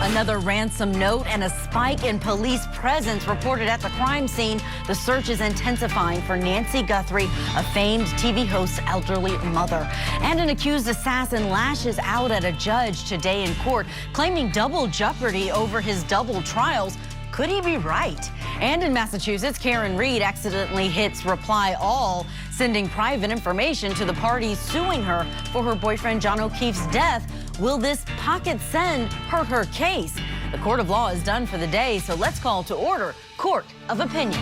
Another ransom note and a spike in police presence reported at the crime scene. The search is intensifying for Nancy Guthrie, a famed TV host's elderly mother. And an accused assassin lashes out at a judge today in court, claiming double jeopardy over his double trials. Could he be right? And in Massachusetts, Karen Reed accidentally hits reply all, sending private information to the parties suing her for her boyfriend John O'Keefe's death. Will this pocket send hurt her case? The court of law is done for the day, so let's call to order Court of Opinion.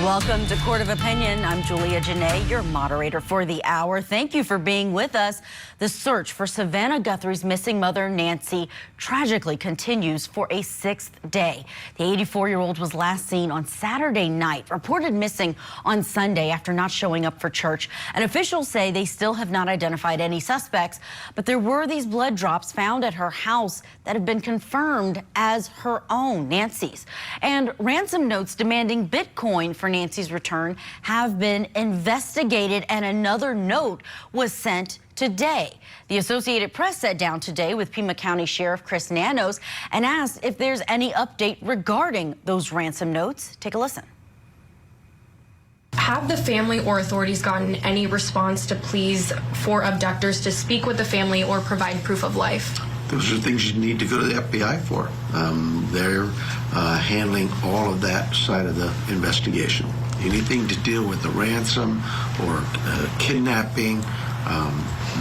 Welcome to Court of Opinion. I'm Julia Janae, your moderator for the hour. Thank you for being with us. The search for Savannah Guthrie's missing mother, Nancy, tragically continues for a sixth day. The 84-year-old was last seen on Saturday night, reported missing on Sunday after not showing up for church. And officials say they still have not identified any suspects, but there were these blood drops found at her house that have been confirmed as her own, Nancy's. And ransom notes demanding Bitcoin for Nancy's return have been investigated, and another note was sent today. The Associated Press sat down today with Pima County Sheriff Chris Nanos and asked if there's any update regarding those ransom notes. Take a listen. Have the family or authorities gotten any response to pleas for abductors to speak with the family or provide proof of life? Those are things you need to go to the FBI for. They're handling all of that side of the investigation. Anything to deal with the ransom or kidnapping,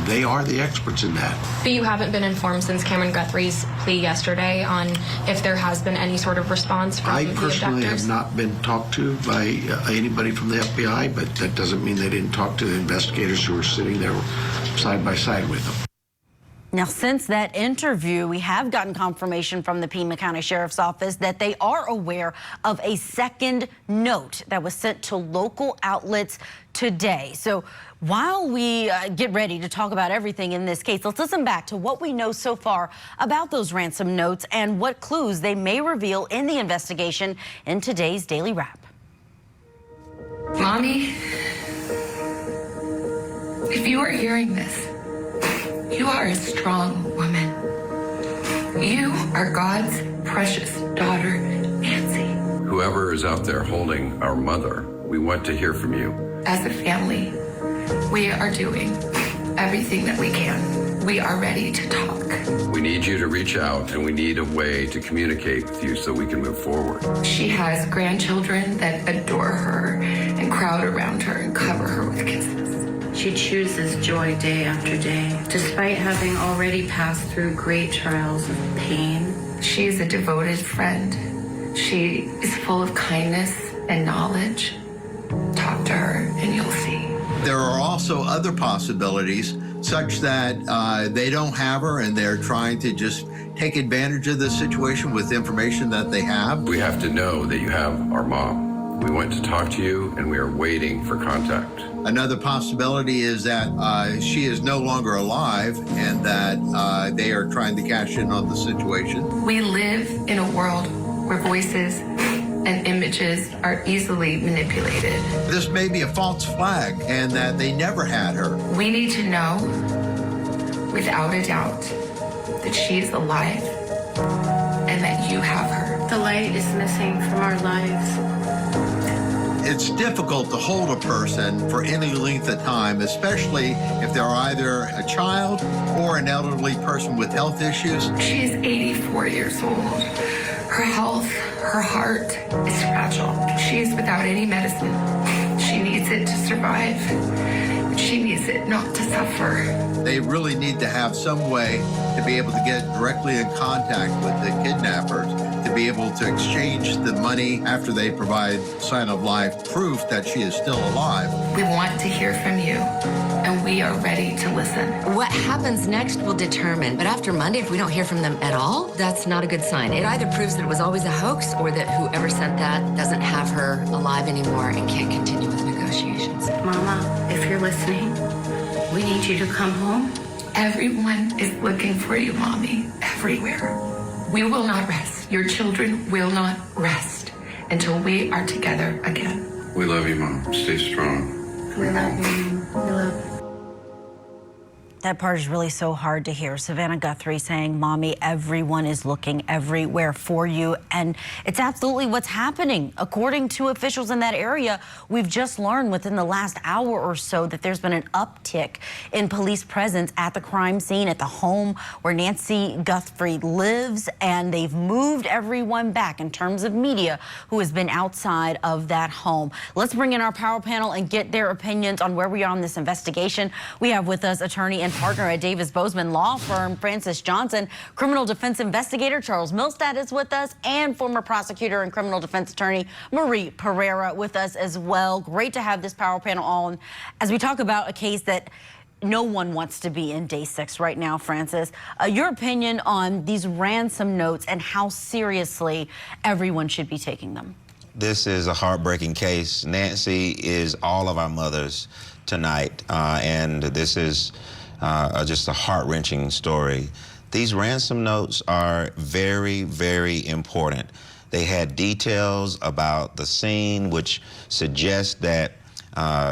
they are the experts in that. But you haven't been informed since Cameron Guthrie's plea yesterday on if there has been any sort of response from the abductors? I personally have not been talked to by anybody from the FBI, but that doesn't mean they didn't talk to the investigators who were sitting there side by side with them. Now, since that interview, we have gotten confirmation from the Pima County Sheriff's Office that they are aware of a second note that was sent to local outlets today. So while we get ready to talk about everything in this case, let's listen back to what we know so far about those ransom notes and what clues they may reveal in the investigation in today's Daily Wrap. Mommy, if you are hearing this, you are a strong woman. You are God's precious daughter, Nancy. Whoever is out there holding our mother, we want to hear from you. As a family, we are doing everything that we can. We are ready to talk. We need you to reach out, and we need a way to communicate with you so we can move forward. She has grandchildren that adore her and crowd around her and cover her with kisses. She chooses joy day after day, despite having already passed through great trials of pain. She is a devoted friend. She is full of kindness and knowledge. Talk to her and you'll see. There are also other possibilities such that they don't have her and they're trying to just take advantage of the situation with information that they have. We have to know that you have our mom. We want to talk to you, and we are waiting for contact. Another possibility is that she is no longer alive and that they are trying to cash in on the situation. We live in a world where voices and images are easily manipulated. This may be a false flag and that they never had her. We need to know, without a doubt, that she is alive and that you have her. The light is missing from our lives. It's difficult to hold a person for any length of time, especially if they're either a child or an elderly person with health issues. She is 84 years old. Her health, her heart is fragile. She is without any medicine. She needs it to survive. She needs it not to suffer. They really need to have some way to be able to get directly in contact with the kidnappers, to be able to exchange the money after they provide sign of life proof that she is still alive. We want to hear from you, and we are ready to listen. What happens next will determine, but after Monday, if we don't hear from them at all, that's not a good sign. It either proves that it was always a hoax or that whoever sent that doesn't have her alive anymore and can't continue with negotiations. Mama, if you're listening, we need you to come home. Everyone is looking for you, Mommy, everywhere. We will not rest. Your children will not rest until we are together again. We love you, Mom. Stay strong. We love you. We love you. That part is really so hard to hear. Savannah Guthrie saying, Mommy, everyone is looking everywhere for you. And it's absolutely what's happening. According to officials in that area, we've just learned within the last hour or so that there's been an uptick in police presence at the crime scene, at the home where Nancy Guthrie lives. And they've moved everyone back in terms of media who has been outside of that home. Let's bring in our power panel and get their opinions on where we are on this investigation. We have with us attorney and partner at Davis Bozeman law firm, Francis Johnson, criminal defense investigator Charles Milstead is with us, and former prosecutor and criminal defense attorney Marie Pereira with us as well. Great to have this power panel on as we talk about a case that no one wants to be in day 6 right now. Francis, your opinion on these ransom notes and how seriously everyone should be taking them. This is a heartbreaking case. Nancy is all of our mothers tonight, and this is just a heart-wrenching story. These ransom notes are very, very important. They had details about the scene which suggest that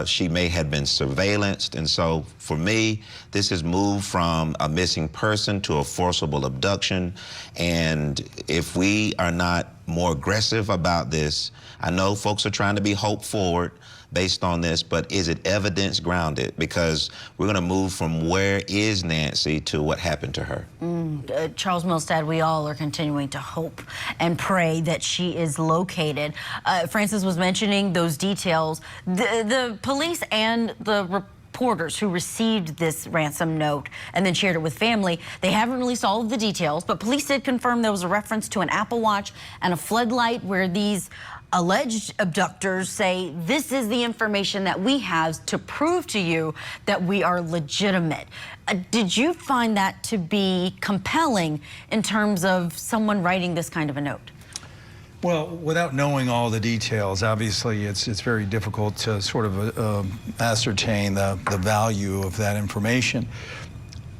she may have been surveillanced, and so for me, this has moved from a missing person to a forcible abduction. And if we are not more aggressive about this, I know folks are trying to be hope forward based on this, but is it evidence grounded? Because we're going to move from where is Nancy to what happened to her. Charles Milstead, we all are continuing to hope and pray that she is located. Francis was mentioning those details. The police and the reporters who received this ransom note and then shared it with family, they haven't released all of the details, but police did confirm there was a reference to an Apple Watch and a floodlight where these alleged abductors say, this is the information that we have to prove to you that we are legitimate. Did you find that to be compelling in terms of someone writing this kind of a note? Well, without knowing all the details, obviously it's very difficult to sort of ascertain the value of that information.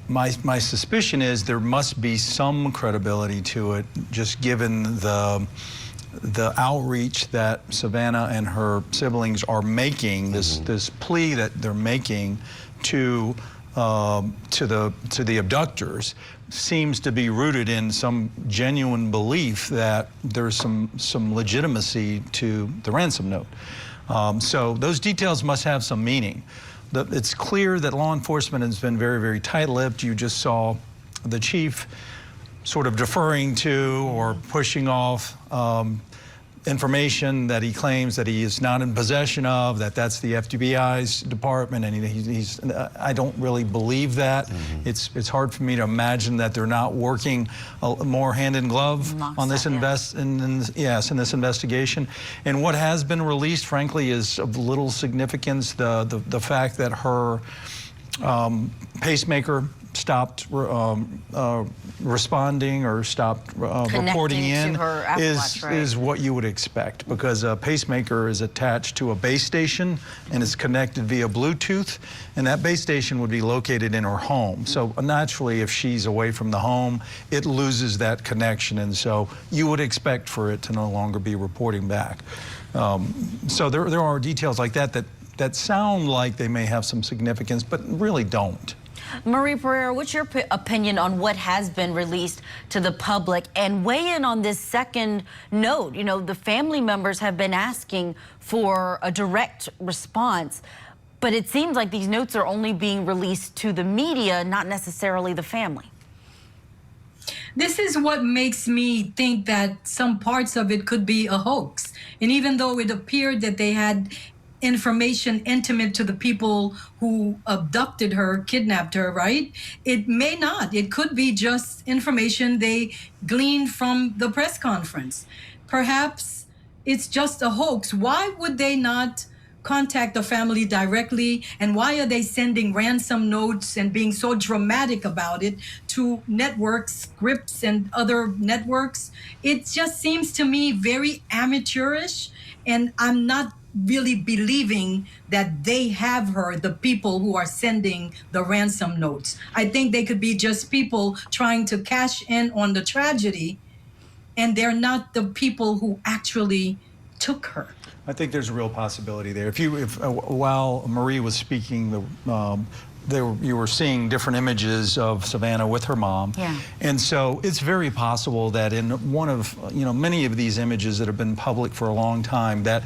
My suspicion is there must be some credibility to it, just given the outreach that Savannah and her siblings are making, this plea that they're making to the abductors seems to be rooted in some genuine belief that there's some legitimacy to the ransom note. So those details must have some meaning. It's clear that law enforcement has been very, very tight-lipped. You just saw the chief sort of deferring to or pushing off information that he claims that he is not in possession of, that's the FBI's department, and I don't really believe that. It's hard for me to imagine that they're not working more hand in glove on this in this investigation. And what has been released, frankly, is of little significance. The fact that her pacemaker stopped responding or stopped reporting in is what you would expect, because a pacemaker is attached to a base station and is connected via Bluetooth, and that base station would be located in her home. So naturally, if she's away from the home, it loses that connection, and so you would expect for it to no longer be reporting back. So there are details like that sound like they may have some significance, but really don't. Marie Pereira, what's your opinion on what has been released to the public? And weigh in on this second note. You know, the family members have been asking for a direct response, but it seems like these notes are only being released to the media, not necessarily the family. This is what makes me think that some parts of it could be a hoax. And even though it appeared that they had information intimate to the people who abducted her, kidnapped her, right? It may not. It could be just information they gleaned from the press conference. Perhaps it's just a hoax. Why would they not contact the family directly? And why are they sending ransom notes and being so dramatic about it to networks, Scripps and other networks? It just seems to me very amateurish, and I'm not really believing that they have her, the people who are sending the ransom notes. I think they could be just people trying to cash in on the tragedy, and they're not the people who actually took her. I think there's a real possibility there. If while Marie was speaking, you were seeing different images of Savannah with her mom. Yeah. And so it's very possible that in one of, many of these images that have been public for a long time, that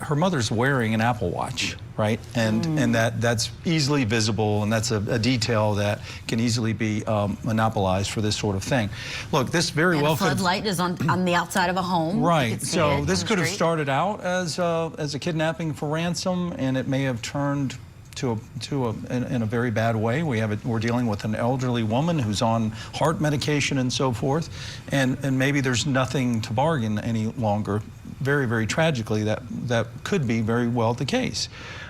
her mother's wearing an Apple Watch, right? And that's easily visible, and that's a detail that can easily be monopolized for this sort of thing. Look, this very well could have... floodlight is on the outside of a home. Right, so this could have started out as a kidnapping for ransom, and it may have turned in a very bad way. We're dealing with an elderly woman who's on heart medication and so forth, and maybe there's nothing to bargain any longer. Very, very tragically, that could be very well the case.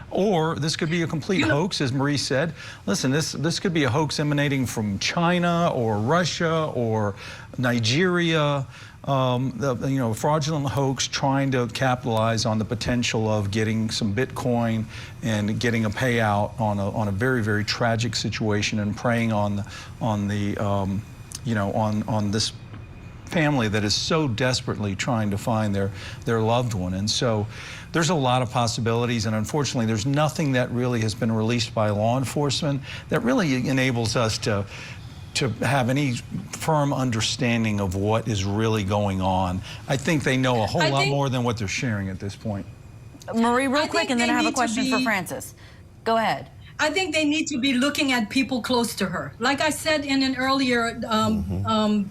Or this could be a complete hoax, as Marie said. Listen, this could be a hoax emanating from China or Russia or Nigeria. Fraudulent hoax trying to capitalize on the potential of getting some Bitcoin and getting a payout on a very, very tragic situation, and preying on this family that is so desperately trying to find their loved one. And so there's a lot of possibilities, and unfortunately there's nothing that really has been released by law enforcement that really enables us to have any firm understanding of what is really going on. I think they know a whole lot more than what they're sharing at this point. Marie, real quick, and then I have a question for Francis. Go ahead. I think they need to be looking at people close to her. Like I said in an earlier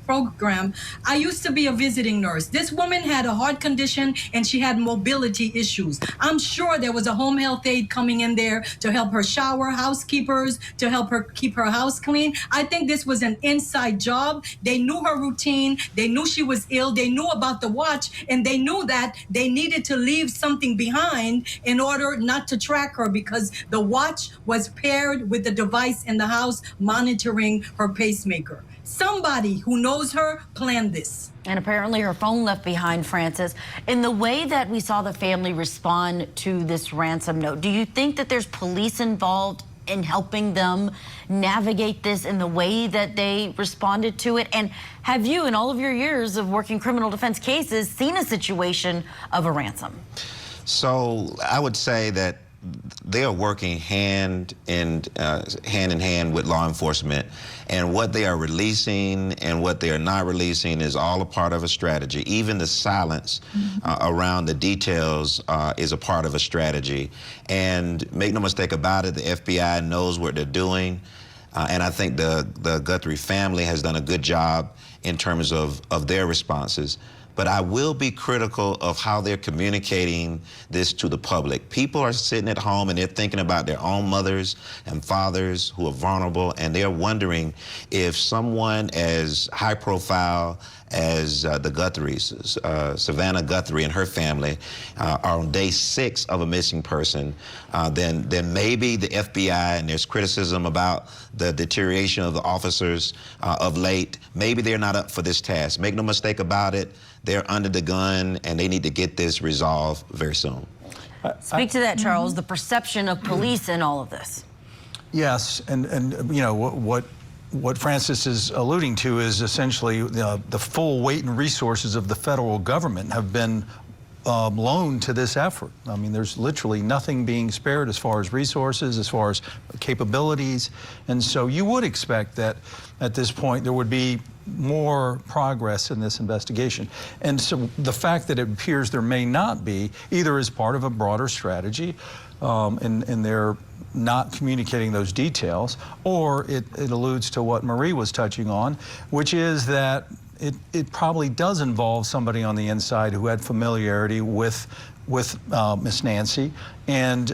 program, I used to be a visiting nurse. This woman had a heart condition and she had mobility issues. I'm sure there was a home health aide coming in there to help her shower, housekeepers, to help her keep her house clean. I think this was an inside job. They knew her routine. They knew she was ill. They knew about the watch, and they knew that they needed to leave something behind in order not to track her, because the watch was paired with the device in the house monitoring her pacemaker. Somebody who knows her planned this. And apparently her phone left behind, Francis. In the way that we saw the family respond to this ransom note, do you think that there's police involved in helping them navigate this in the way that they responded to it? And have you, in all of your years of working criminal defense cases, seen a situation of a ransom? So I would say that they are working hand in hand with law enforcement, and what they are releasing and what they are not releasing is all a part of a strategy. Even the silence around the details is a part of a strategy. And make no mistake about it, the FBI knows what they're doing, and I think the Guthrie family has done a good job in terms of their responses. But I will be critical of how they're communicating this to the public. People are sitting at home and they're thinking about their own mothers and fathers who are vulnerable, and they're wondering if someone as high profile as the Guthries, Savannah Guthrie and her family, are on day 6 of a missing person, then maybe the FBI, and there's criticism about the deterioration of the officers of late, maybe they're not up for this task. Make no mistake about it, they're under the gun, and they need to get this resolved very soon. Speak to that, Charles, the perception of police in all of this. Yes, and you know, what Francis is alluding to is essentially the full weight and resources of the federal government have been loaned to this effort. I mean, there's literally nothing being spared as far as resources, as far as capabilities, and so you would expect that at this point there would be more progress in this investigation. And so the fact that it appears there may not be, either as part of a broader strategy, and they're not communicating those details, or it alludes to what Marie was touching on, which is that it probably does involve somebody on the inside who had familiarity with Miss Nancy and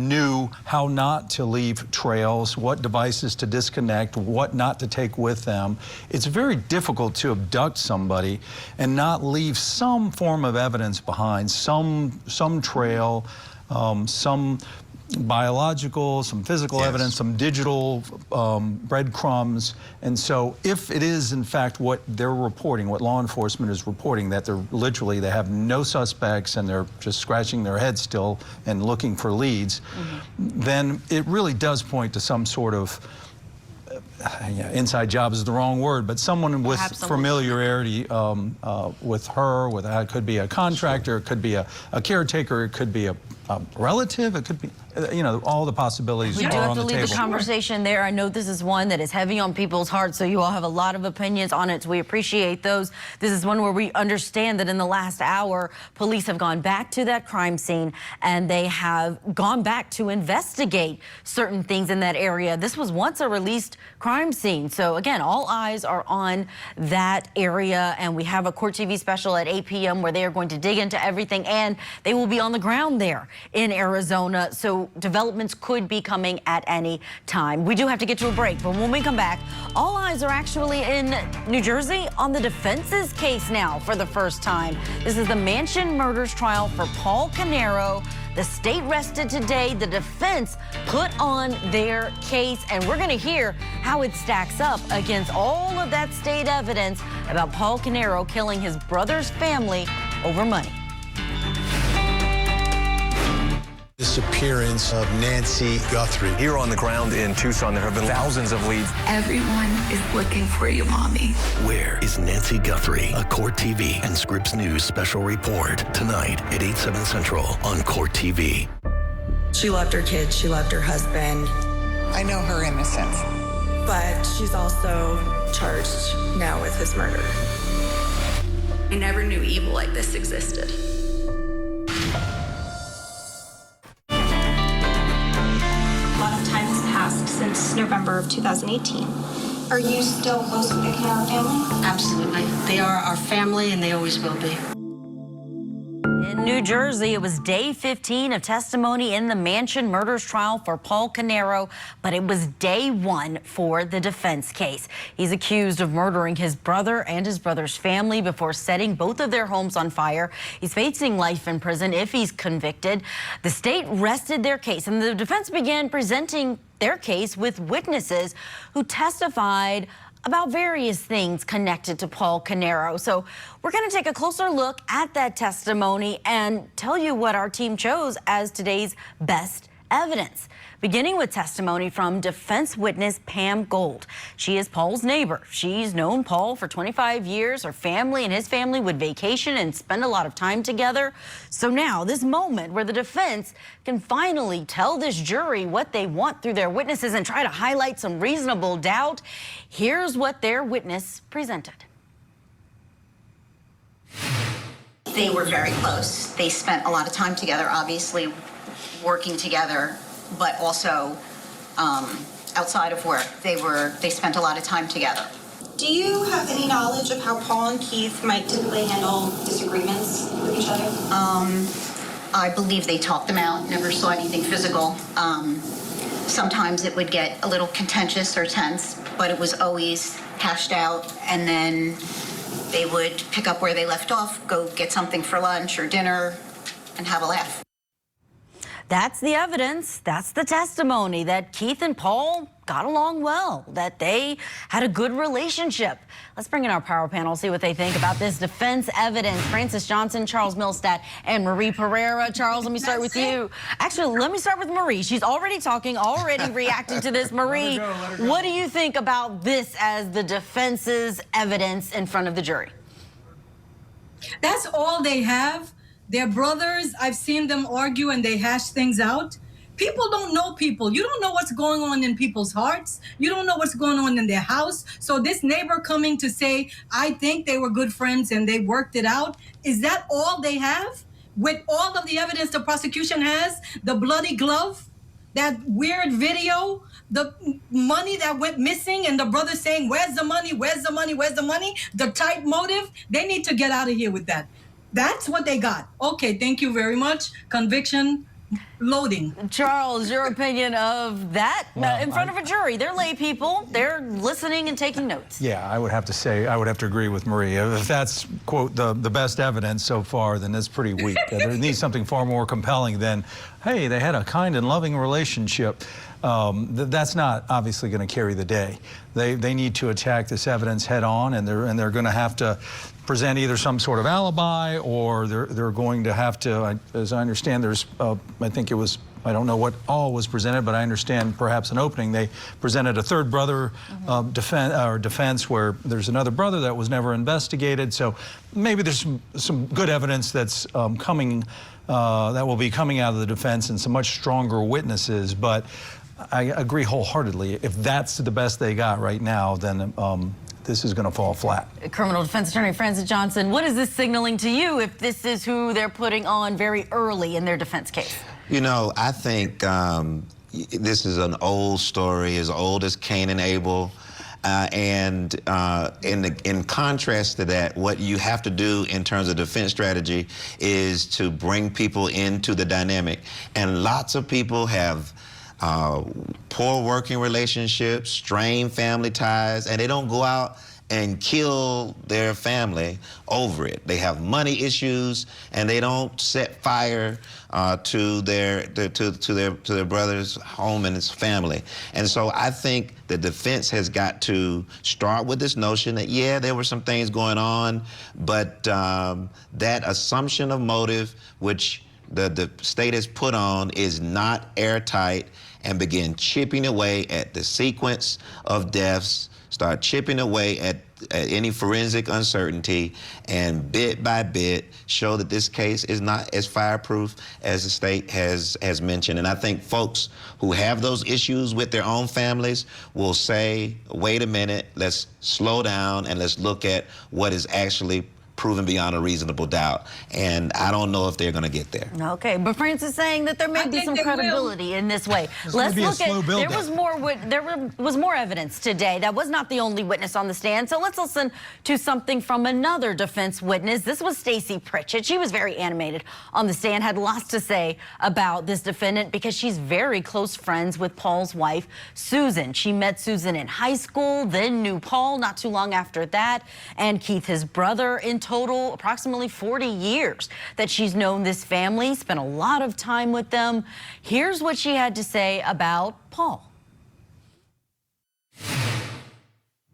knew how not to leave trails, what devices to disconnect, what not to take with them. It's very difficult to abduct somebody and not leave some form of evidence behind, some trail, some biological, some physical evidence, some digital breadcrumbs. And so if it is in fact what they're reporting, what law enforcement is reporting, that they have no suspects and they're just scratching their heads still and looking for leads, then it really does point to some sort of inside job is the wrong word, but someone with familiarity with her, it could be a contractor, it could be a caretaker, it could be a a relative. It could be, you know, all the possibilities We are do have on to the leave table. the conversation there. I know this is one that is heavy on people's hearts, so you all have a lot of opinions on it, so we appreciate those. This is one where we understand that in the last hour, police have gone back to that crime scene and they have gone back to investigate certain things in that area. This was once a released crime scene. So again, all eyes are on that area, and we have a Court TV special at 8 p.m. where they are going to dig into everything, and they will be on the ground there in Arizona. So developments could be coming at any time. We do have to get to a break, but when we come back, all eyes are actually in New Jersey on the defense's case now for the first time. This is the Mansion murders trial for Paul Canero. The state rested today. The defense put on their case, and we're going to hear how it stacks up against all of that state evidence about Paul Canero killing his brother's family over money. Disappearance of Nancy Guthrie. Here on the ground in Tucson, there have been thousands of leads. Everyone is looking for you, Mommy. Where is Nancy Guthrie? A Court TV and Scripps News special report tonight at 8/7 Central on Court TV. She loved her kids. She loved her husband. I know her innocence. But she's also charged now with his murder. I never knew evil like this existed. Since November of 2018. Are you still close with the Canero family? Absolutely. They are our family and they always will be. In New Jersey, it was day 15 of testimony in the Mansion murders trial for Paul Canero, but it was day 1 for the defense case. He's accused of murdering his brother and his brother's family before setting both of their homes on fire. He's facing life in prison if he's convicted. The state rested their case, and the defense began presenting their case with witnesses who testified about various things connected to Paul Canero. So we're going to take a closer look at that testimony and tell you what our team chose as today's best evidence. Beginning with testimony from defense witness Pam Gold. She is Paul's neighbor. She's known Paul for 25 years. Her family and his family would vacation and spend a lot of time together. So now this moment where the defense can finally tell this jury what they want through their witnesses and try to highlight some reasonable doubt. Here's what their witness presented. They were very close. They spent a lot of time together, obviously working together, but also outside of work. They spent a lot of time together. Do you have any knowledge of how Paul and Keith might typically handle disagreements with each other? I believe they talked them out, never saw anything physical. Sometimes it would get a little contentious or tense, but it was always hashed out, and then they would pick up where they left off, go get something for lunch or dinner, and have a laugh. That's the evidence. That's the testimony that Keith and Paul got along well, that they had a good relationship. Let's bring in our power panel, see what they think about this defense evidence. Francis Johnson, Charles Milstat, and Marie Pereira. Charles, let me start with you. Actually, let me start with Marie. She's already talking, already reacting to this. Marie, let her go. What do you think about this as the defense's evidence in front of the jury? That's all they have. They're brothers. I've seen them argue and they hash things out. People don't know people. You don't know what's going on in people's hearts. You don't know what's going on in their house. So this neighbor coming to say, I think they were good friends and they worked it out. Is that all they have? With all of the evidence the prosecution has, the bloody glove, that weird video, the money that went missing and the brother saying, where's the money? Where's the money? Where's the money? The tight motive. They need to get out of here with that. That's what they got. Okay, thank you very much. Conviction, loading. Charles, your opinion of that in front of a jury? They're lay people. They're listening and taking notes. Yeah, I would have to agree with Marie. If that's, quote, the best evidence so far, then that's pretty weak. There needs something far more compelling than, hey, they had a kind and loving relationship. That's not obviously going to carry the day. They need to attack this evidence head on, and they're going to have to present either some sort of alibi, or they're going to have to, as I understand, there's I think it was I don't know what all was presented, but I understand perhaps an opening. They presented a third brother defense where there's another brother that was never investigated. So maybe there's some good evidence that's coming, that will be coming out of the defense, and some much stronger witnesses. But I agree wholeheartedly. If that's the best they got right now, then this is going to fall flat. Criminal defense attorney Francis Johnson, what is this signaling to you if this is who they're putting on very early in their defense case? You know, I think this is an old story, as old as Cain and Abel. And in contrast to that, what you have to do in terms of defense strategy is to bring people into the dynamic. And lots of people have poor working relationships, strained family ties, and they don't go out and kill their family over it. They have money issues, and they don't set fire to their brother's home and his family. And so I think the defense has got to start with this notion that, yeah, there were some things going on, but that assumption of motive, which the state has put on, is not airtight, and begin chipping away at the sequence of deaths, start chipping away at any forensic uncertainty, and bit by bit show that this case is not as fireproof as the state has mentioned. And I think folks who have those issues with their own families will say, wait a minute, let's slow down and let's look at what is actually proven beyond a reasonable doubt. And I don't know if they're going to get there. Okay, but Francis is saying that there may be some credibility in this way. Let's look at, there was more evidence today. That was not the only witness on the stand. So let's listen to something from another defense witness. This was Stacy Pritchett. She was very animated on the stand, had lots to say about this defendant because she's very close friends with Paul's wife, Susan. She met Susan in high school, then knew Paul not too long after that, and Keith, his brother. In total, approximately 40 years that she's known this family, spent a lot of time with them. Here's what she had to say about Paul.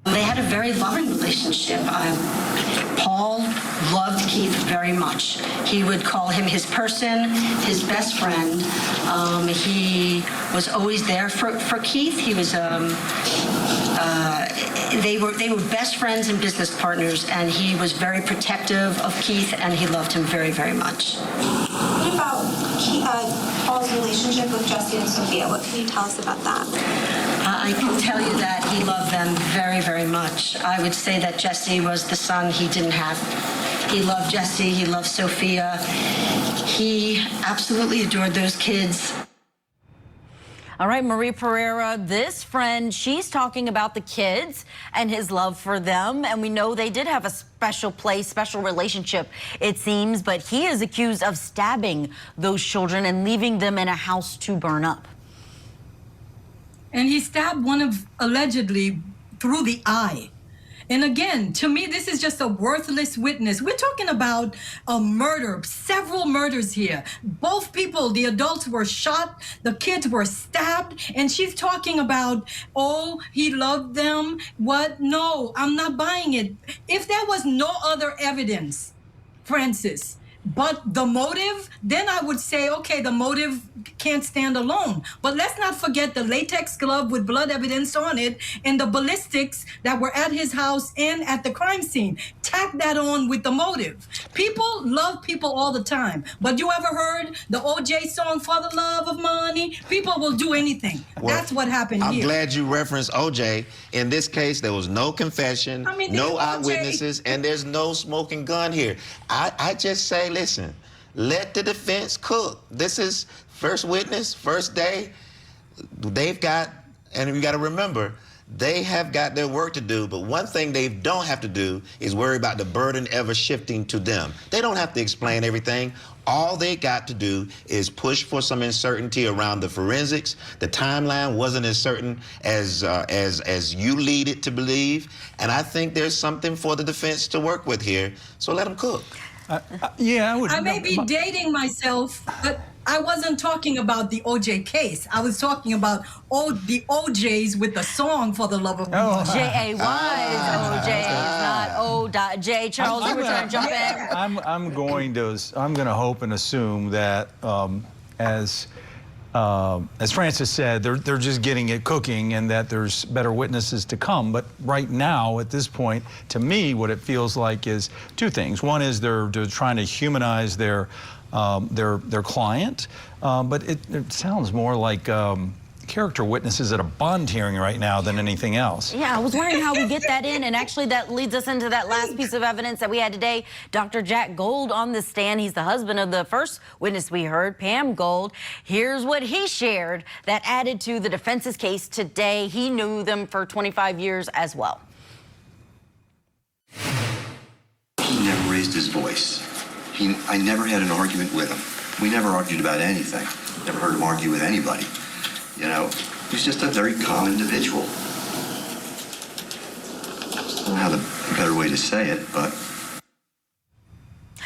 They had a very loving relationship. Paul loved Keith very much. He would call him his person, his best friend. He was always there for Keith. He was they were best friends and business partners, and he was very protective of Keith, and he loved him very, very much. What about Paul's relationship with Jesse and Sophia? What can you tell us about that? I can tell you that he loved them very, very much. I would say that Jesse was the son he didn't have. He loved Jesse, he loved Sophia. He absolutely adored those kids. All right, Marie Pereira, this friend, she's talking about the kids and his love for them. And we know they did have a special place, special relationship, it seems. But he is accused of stabbing those children and leaving them in a house to burn up. And he stabbed one of, allegedly, through the eye. And again, to me, this is just a worthless witness. We're talking about a murder, several murders here. Both people, the adults were shot, the kids were stabbed, and she's talking about, oh, he loved them. What? No, I'm not buying it. If there was no other evidence, Francis, but the motive, then I would say, okay, the motive can't stand alone. But let's not forget the latex glove with blood evidence on it and the ballistics that were at his house and at the crime scene. Tack that on with the motive. People love people all the time. But you ever heard the OJ song, For the Love of Money? People will do anything. Well, that's what happened here. I'm glad you referenced OJ. In this case, there was no confession, no eyewitnesses, and there's no smoking gun here. I just say, listen, let the defense cook. This is first witness, first day. They've got, and you got to remember, they have got their work to do, but one thing they don't have to do is worry about the burden ever shifting to them. They don't have to explain everything. All they got to do is push for some uncertainty around the forensics. The timeline wasn't as certain as you lead it to believe, and I think there's something for the defense to work with here, so let them cook. Yeah, I may be dating myself, but I wasn't talking about the OJ case. I was talking about the OJs with the song For the Love of Money. J-A-Y is OJ, not O.J. Charles, you were trying to jump in? I'm going to hope and assume that as as Francis said, they're just getting it cooking, and that there's better witnesses to come. But right now, at this point, to me, what it feels like is two things. One is they're trying to humanize their client, but it sounds more like character witnesses at a bond hearing right now than anything else. Yeah, I was wondering how we get that in, and actually that leads us into that last piece of evidence that we had today. Dr. Jack Gold on the stand. He's the husband of the first witness we heard, Pam Gold. Here's what he shared that added to the defense's case today. He knew them for 25 years as well. He never raised his voice. I never had an argument with him. We never argued about anything. Never heard him argue with anybody. You know, he's just a very calm individual. I don't have a better way to say it, but...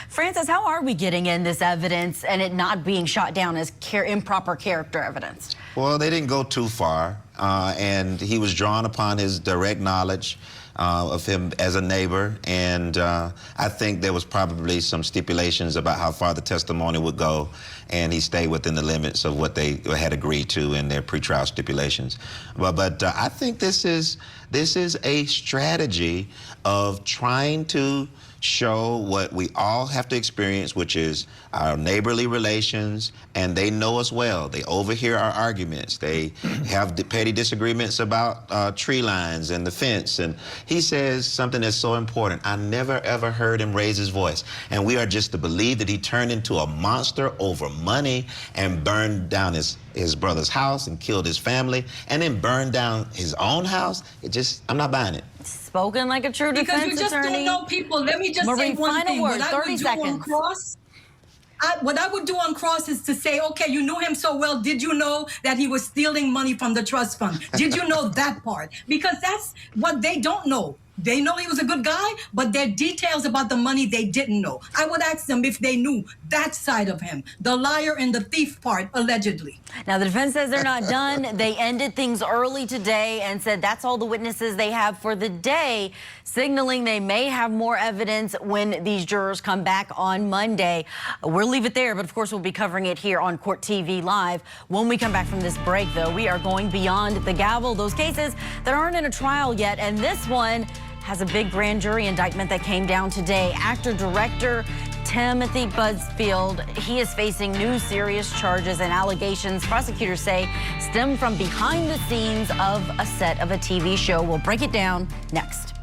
Francis, how are we getting in this evidence and it not being shot down as improper character evidence? Well, they didn't go too far, and he was drawn upon his direct knowledge of him as a neighbor, and I think there was probably some stipulations about how far the testimony would go, and he stayed within the limits of what they had agreed to in their pretrial stipulations. But I think this is a strategy of trying to show what we all have to experience, which is our neighborly relations, and they know us well. They overhear our arguments. They have petty disagreements about tree lines and the fence. And he says something that's so important. I never, ever heard him raise his voice. And we are just to believe that he turned into a monster over money and burned down his brother's house and killed his family and then burned down his own house. I'm not buying it. Spoken like a true defense attorney. Because you just don't know people. Let me just Marie, say one final thing. word, What 30 seconds. What I would do on cross is to say, okay, you knew him so well. Did you know that he was stealing money from the trust fund? Did you know that part? Because that's what they don't know. They know he was a good guy, but there are details about the money they didn't know. I would ask them if they knew that side of him, the liar and the thief part, allegedly. Now, the defense says they're not done. They ended things early today and said that's all the witnesses they have for the day, signaling they may have more evidence when these jurors come back on Monday. We'll leave it there, but of course we'll be covering it here on Court TV Live. When we come back from this break, though, we are going beyond the gavel, those cases that aren't in a trial yet, and this one has a big grand jury indictment that came down today. Actor-director Timothy Busfield, he is facing new serious charges and allegations prosecutors say stem from behind the scenes of a set of a TV show. We'll break it down next.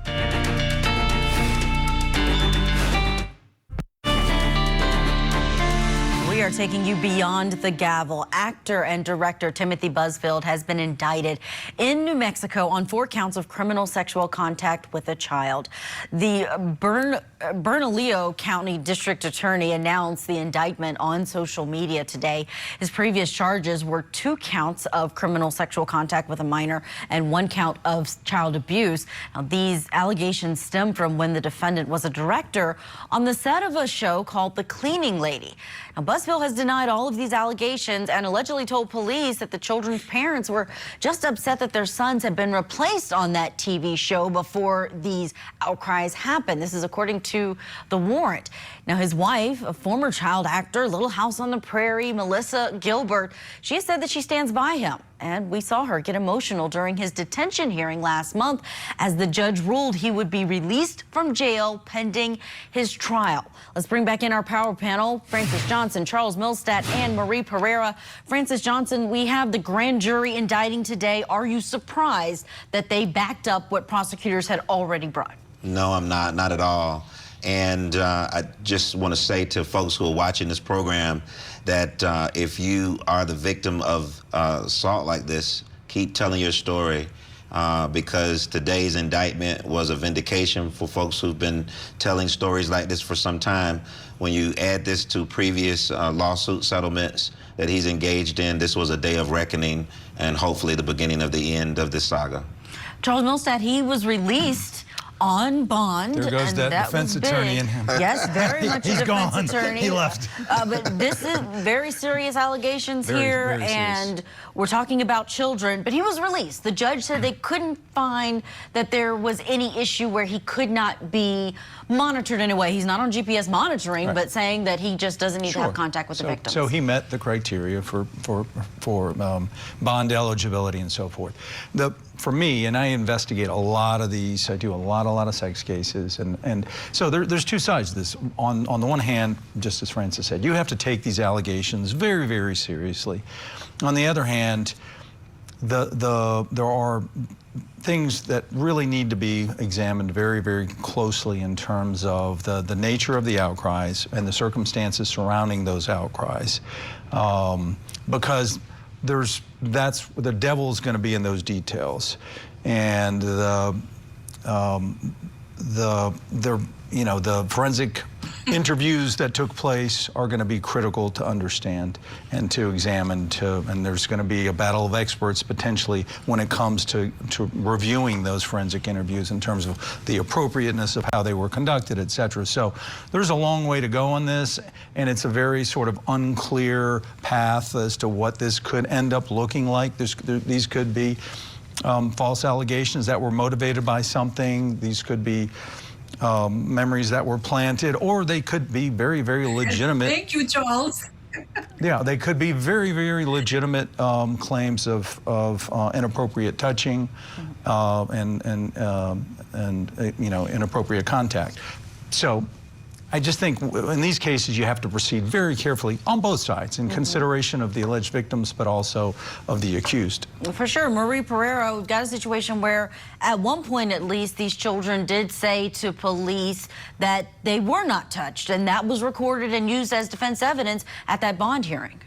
We are taking you beyond the gavel. Actor and director Timothy Busfield has been indicted in New Mexico on 4 counts of criminal sexual contact with a child. The Bernalillo County District Attorney announced the indictment on social media today. His previous charges were 2 counts of criminal sexual contact with a minor and 1 count of child abuse. Now, these allegations stem from when the defendant was a director on the set of a show called The Cleaning Lady. Now, Busfield has denied all of these allegations and allegedly told police that the children's parents were just upset that their sons had been replaced on that TV show before these outcries happened. This is according to the warrant. Now, his wife, a former child actor, Little House on the Prairie, Melissa Gilbert, she has said that she stands by him. And we saw her get emotional during his detention hearing last month as the judge ruled he would be released from jail pending his trial. Let's bring back in our power panel, Francis Johnson, Charles Milstead, and Marie Pereira. Francis Johnson, we have the grand jury indicting today. Are you surprised that they backed up what prosecutors had already brought? No, I'm not at all. And I just want to say to folks who are watching this program that if you are the victim of assault like this, keep telling your story because today's indictment was a vindication for folks who've been telling stories like this for some time. When you add this to previous lawsuit settlements that he's engaged in, this was a day of reckoning and hopefully the beginning of the end of this saga. Charles Milstead, he was released on bond. There goes and that that defense was attorney big. in him. Yes, very much He's a defense gone. attorney. He left. But this is very serious allegations here, very serious. and we're talking about children. But he was released. The judge said they couldn't find that there was any issue where he could not be monitored in a way. He's not on GPS monitoring, Right. but saying that he just doesn't need to have contact with the victims. So he met the criteria for bond eligibility and so forth. For me, and I investigate a lot of these, I do a lot of sex cases, and so there's two sides to this. On the one hand, just as Francis said, you have to take these allegations very, very seriously. On the other hand, there are things that really need to be examined very, very closely in terms of the nature of the outcries and the circumstances surrounding those outcries, because that's the devil's going to be in those details, and the forensic interviews that took place are going to be critical to understand and to examine, and there's going to be a battle of experts potentially when it comes to reviewing those forensic interviews in terms of the appropriateness of how they were conducted, etc. So there's a long way to go on this, and it's a very sort of unclear path as to what this could end up looking like. These could be false allegations that were motivated by something. These could be memories that were planted, or they could be very, very legitimate. Thank you, Charles. Yeah, they could be very, very legitimate claims of inappropriate touching and inappropriate contact. So I just think in these cases you have to proceed very carefully on both sides in consideration of the alleged victims, but also of the accused. For sure. Marie Pereira, we've got a situation where at one point at least these children did say to police that they were not touched, and that was recorded and used as defense evidence at that bond hearing.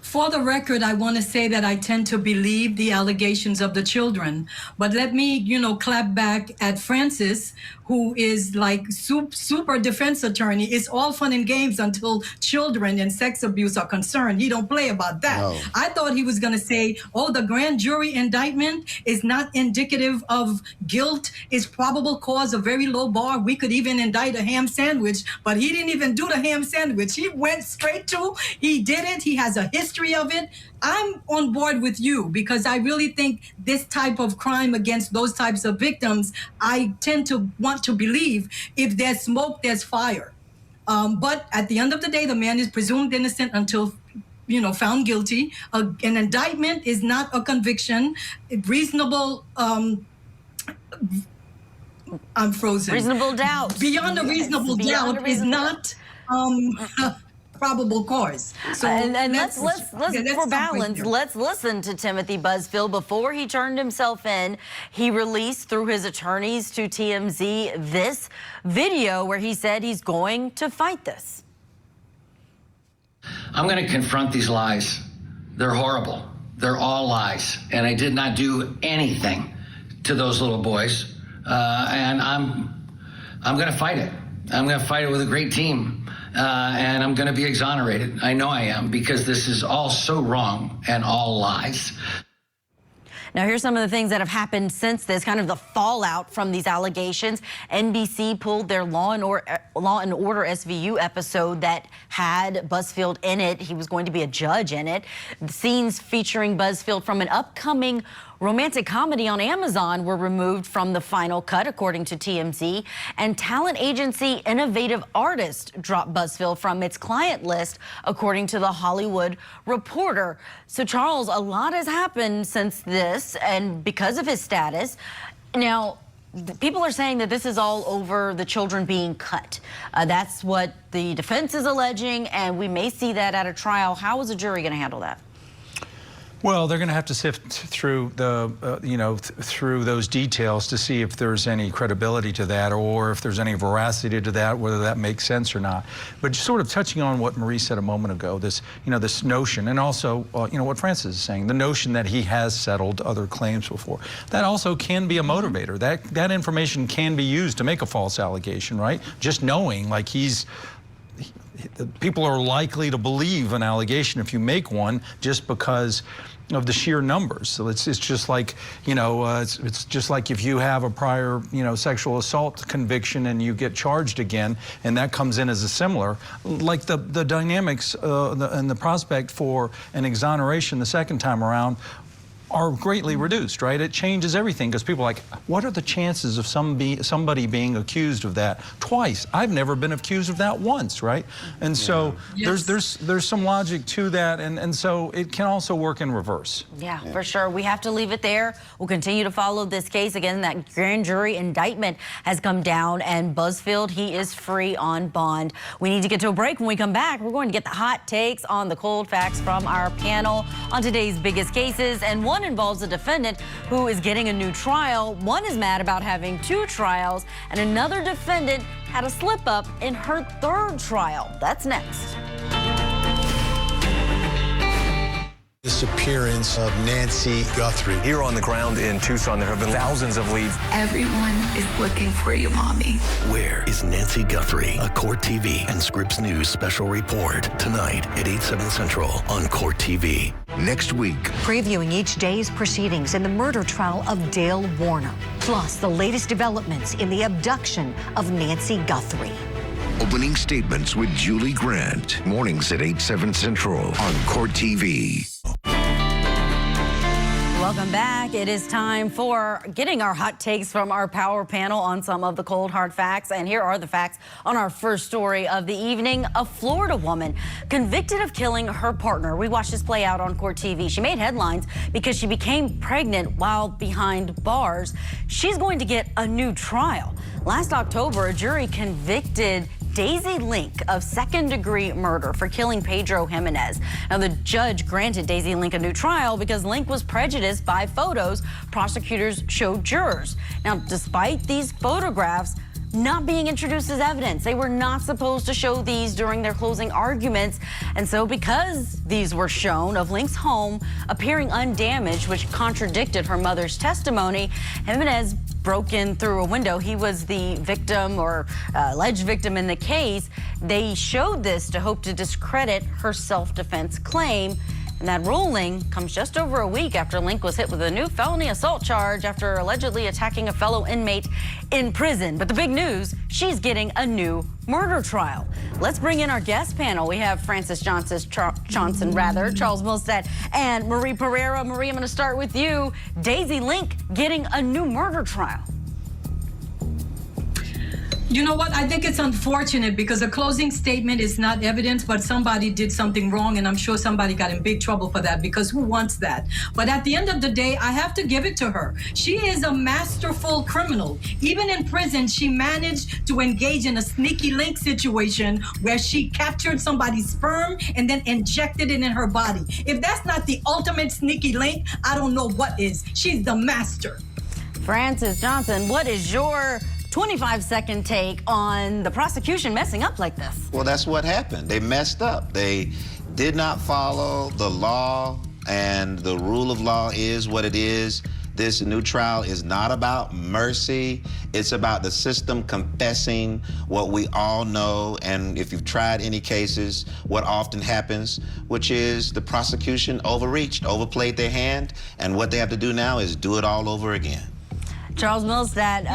For the record, I want to say that I tend to believe the allegations of the children. But let me, clap back at Francis, who is like super defense attorney. It's all fun and games until children and sex abuse are concerned. He don't play about that. No. I thought he was going to say, oh, the grand jury indictment is not indicative of guilt. It's probable cause, a very low bar. We could even indict a ham sandwich, but he didn't even do the ham sandwich. He went straight to, he did it. He has a history of it. I'm on board with you because I really think this type of crime against those types of victims, I tend to want to believe if there's smoke, there's fire. But at the end of the day, the man is presumed innocent until found guilty. An indictment is not a conviction. Reasonable, I'm frozen. Reasonable doubt. Beyond a reasonable doubt is not probable cause. So and let's for balance, let's listen to Timothy Busfield. Before he turned himself in, he released through his attorneys to TMZ this video where he said he's going to fight this. I'm going to confront these lies. They're horrible. They're all lies. And I did not do anything to those little boys. And I'm going to fight it. I'm going to fight it with a great team. And I'm going to be exonerated. I know I am, because this is all so wrong and all lies. Now, here's some of the things that have happened since this, kind of the fallout from these allegations. NBC pulled their Law and Order SVU episode that had Busfield in it. He was going to be a judge in it. The scenes featuring Busfield from an upcoming romantic comedy on Amazon were removed from the final cut, according to TMZ. And talent agency Innovative Artist dropped Busfield from its client list, according to The Hollywood Reporter. So, Charles, a lot has happened since this, and because of his status. Now, people are saying that this is all over the children being cut. That's what the defense is alleging, and we may see that at a trial. How is a jury going to handle that? Well, they're going to have to sift through through those details to see if there's any credibility to that, or if there's any veracity to that, whether that makes sense or not. But sort of touching on what Marie said a moment ago, this notion, and also what Francis is saying, the notion that he has settled other claims before, that also can be a motivator. That information can be used to make a false allegation, right? Just knowing, like, people are likely to believe an allegation if you make one, just because the sheer numbers. So it's just like, you know, it's just like if you have a prior, you know, sexual assault conviction and you get charged again, and that comes in as a similar, like the dynamics and the prospect for an exoneration the second time around are greatly reduced, right? It changes everything, because people are like, what are the chances of somebody being accused of that twice? I've never been accused of that once, right? And so there's some logic to that, and so it can also work in reverse. Yeah, for sure. We have to leave it there. We'll continue to follow this case. Again, that grand jury indictment has come down, and Busfield, he is free on bond. We need to get to a break. When we come back, we're going to get the hot takes on the cold facts from our panel on today's biggest cases, and one involves a defendant who is getting a new trial. One is mad about having 2 trials, and another defendant had a slip up in her 3rd trial. That's next. Disappearance of Nancy Guthrie. Here on the ground in Tucson, there have been thousands of leads. Everyone is looking for you, Mommy. Where is Nancy Guthrie? A Court TV and Scripps News special report tonight at 8/7 Central on Court TV. Next week, previewing each day's proceedings in the murder trial of Dale Warner, plus the latest developments in the abduction of Nancy Guthrie. opening statements with Julie Grant. Mornings at 8/7 Central on Court TV. Welcome back. It is time for getting our hot takes from our power panel on some of the cold hard facts. And here are the facts on our first story of the evening. A Florida woman convicted of killing her partner. We watched this play out on Court TV. She made headlines because she became pregnant while behind bars. She's going to get a new trial. Last October, a jury convicted Daisy Link of second-degree murder for killing Pedro Jimenez. Now, the judge granted Daisy Link a new trial because Link was prejudiced by photos prosecutors showed jurors. Now, despite these photographs not being introduced as evidence, they were not supposed to show these during their closing arguments. And so because these were shown of Link's home appearing undamaged, which contradicted her mother's testimony, Jimenez broke in through a window. He was the victim or alleged victim in the case. They showed this to hope to discredit her self-defense claim. And that ruling comes just over a week after Link was hit with a new felony assault charge after allegedly attacking a fellow inmate in prison. But the big news, she's getting a new murder trial. Let's bring in our guest panel. We have Francis Johnson, Charles Milstead, and Marie Pereira. Marie, I'm going to start with you. Daisy Link getting a new murder trial. You know what? I think it's unfortunate because a closing statement is not evidence, but somebody did something wrong, and I'm sure somebody got in big trouble for that, because who wants that? But at the end of the day, I have to give it to her. She is a masterful criminal. Even in prison, she managed to engage in a sneaky link situation where she captured somebody's sperm and then injected it in her body. If that's not the ultimate sneaky link, I don't know what is. She's the master. Francis Johnson, what is your 25-second take on the prosecution messing up like this? Well, that's what happened. They messed up. They did not follow the law, and the rule of law is what it is. This new trial is not about mercy. It's about the system confessing what we all know. And if you've tried any cases, what often happens, which is the prosecution overreached, overplayed their hand, and what they have to do now is do it all over again. Charles Milstead,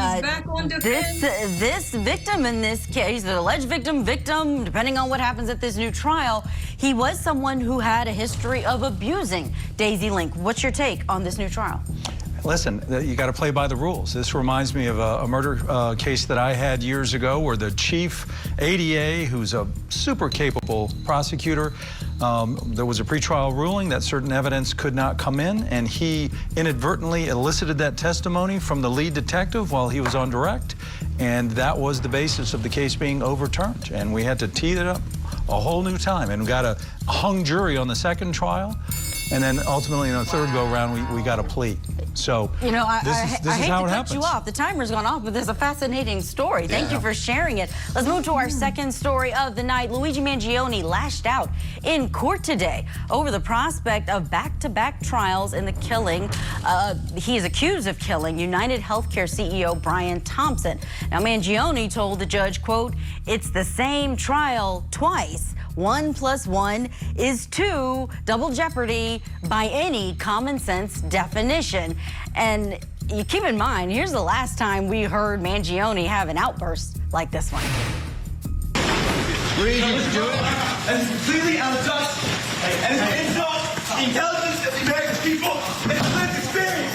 this victim in this case, the alleged victim, depending on what happens at this new trial, he was someone who had a history of abusing Daisy Link. What's your take on this new trial? Listen, you got to play by the rules. This reminds me of a murder case that I had years ago where the chief ADA, who's a super capable prosecutor, there was a pretrial ruling that certain evidence could not come in, and he inadvertently elicited that testimony from the lead detective while he was on direct, and that was the basis of the case being overturned. And we had to tee it up a whole new time, and we got a hung jury on the second trial, and then ultimately in the third go-round, we got a plea. So, you know, I hate how to it cut happens. you off. The timer's gone off, but there's a fascinating story. Thank you for sharing it. Let's move to our second story of the night. Luigi Mangione lashed out in court today over the prospect of back-to-back trials in the killing. He is accused of killing United Healthcare CEO Brian Thompson. Now, Mangione told the judge, quote, "It's the same trial twice. 1 + 1 is 2, double jeopardy by any common sense definition. And you keep in mind, here's the last time we heard Mangione have an outburst like this one. Let's do it. That's completely out of touch. And it's an insult to the intelligence of the American people. It's a lived experience.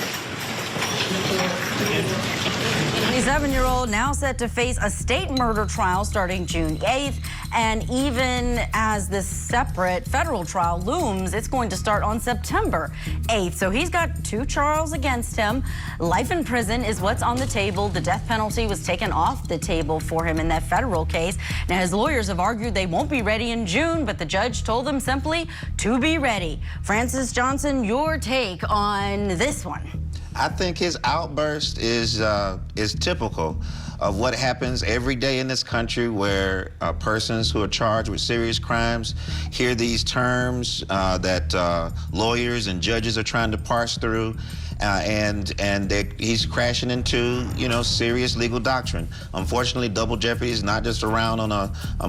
The 27-year-old now set to face a state murder trial starting June 8th. And even as this separate federal trial looms, it's going to start on September 8th. So he's got 2 trials against him. Life in prison is what's on the table. The death penalty was taken off the table for him in that federal case. Now, his lawyers have argued they won't be ready in June, but the judge told them simply to be ready. Francis Johnson, your take on this one? I think his outburst is typical of what happens every day in this country, where persons who are charged with serious crimes hear these terms that lawyers and judges are trying to parse through, and he's crashing into, you know, serious legal doctrine. Unfortunately, double jeopardy is not just around on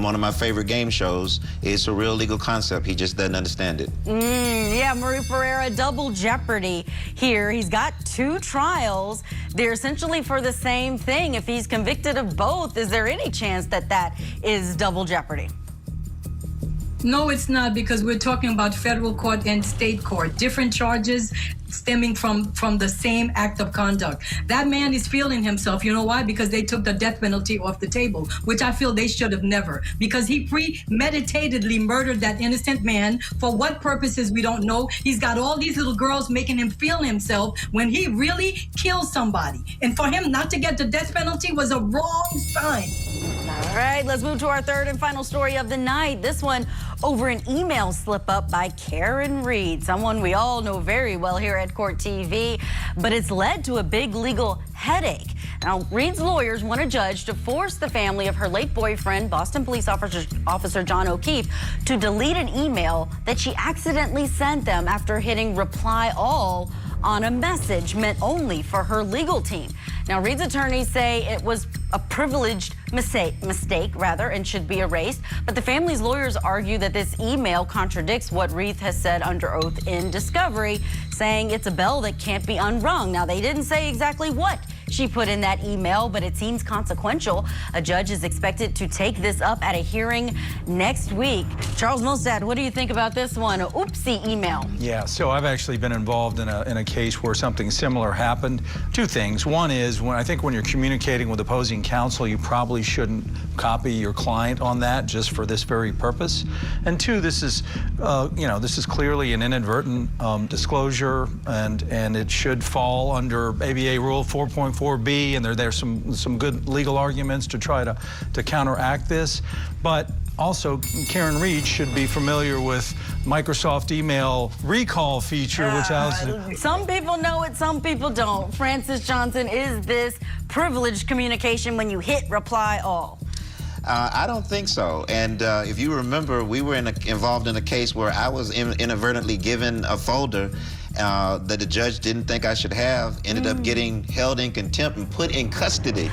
one of my favorite game shows. It's a real legal concept. He just doesn't understand it. Yeah, Marie Pereira, double jeopardy here. He's got 2 trials. They're essentially for the same thing. If he's convicted of both, is there any chance that that is double jeopardy? No, it's not, because we're talking about federal court and state court. Different charges stemming from the same act of conduct. That man is feeling himself. You know why? Because they took the death penalty off the table, which I feel they should have never, because he premeditatedly murdered that innocent man. For what purposes, we don't know. He's got all these little girls making him feel himself when he really killed somebody. And for him not to get the death penalty was a wrong sign. All right, let's move to our third and final story of the night. This one over an email slip-up by Karen Reed, someone we all know very well here at Court TV, but it's led to a big legal headache. Now, Reed's lawyers want a judge to force the family of her late boyfriend, Boston Police Officer John O'Keefe, to delete an email that she accidentally sent them after hitting reply all on a message meant only for her legal team. Now, Reed's attorneys say it was a privileged mistake, and should be erased. But the family's lawyers argue that this email contradicts what Reed has said under oath in discovery, saying it's a bell that can't be unrung. Now, they didn't say exactly what she put in that email, but it seems consequential. A judge is expected to take this up at a hearing next week. Charles Milstead, what do you think about this one? An oopsie email. Yeah, so I've actually been involved in a case where something similar happened. 2 things. One is, I think when you're communicating with opposing counsel, you probably shouldn't copy your client on that just for this very purpose. And 2, this is, this is clearly an inadvertent disclosure, and it should fall under ABA Rule 4.4b, and there's some good legal arguments to try to counteract this. But also, Karen Reed should be familiar with Microsoft email recall feature, which has... Some people know it, some people don't. Francis Johnson, is this privileged communication when you hit reply all? I don't think so. And if you remember, we were involved in a case where I was inadvertently given a folder that the judge didn't think I should have, ended up getting held in contempt and put in custody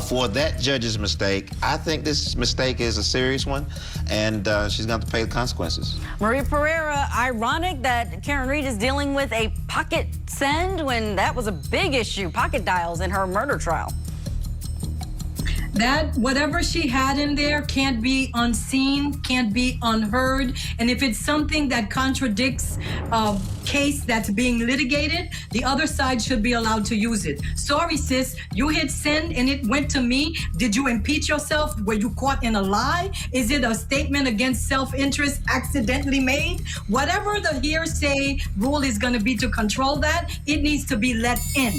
for that judge's mistake. I think this mistake is a serious one, and she's going to have to pay the consequences. Marie Pereira, ironic that Karen Reed is dealing with a pocket send when that was a big issue, pocket dials, in her murder trial. That whatever she had in there can't be unseen, can't be unheard. And if it's something that contradicts a case that's being litigated, the other side should be allowed to use it. Sorry, sis, you hit send and it went to me. Did you impeach yourself? Were you caught in a lie? Is it a statement against self-interest accidentally made? Whatever the hearsay rule is going to be to control that, it needs to be let in.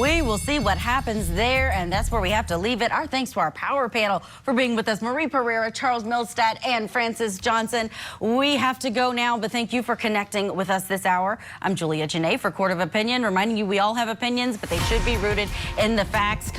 We will see what happens there, and that's where we have to leave it. Our thanks to our power panel for being with us, Marie Pereira, Charles Milstead, and Francis Johnson. We have to go now, but thank you for connecting with us this hour. I'm Julia Janae for Court of Opinion, reminding you we all have opinions, but they should be rooted in the facts.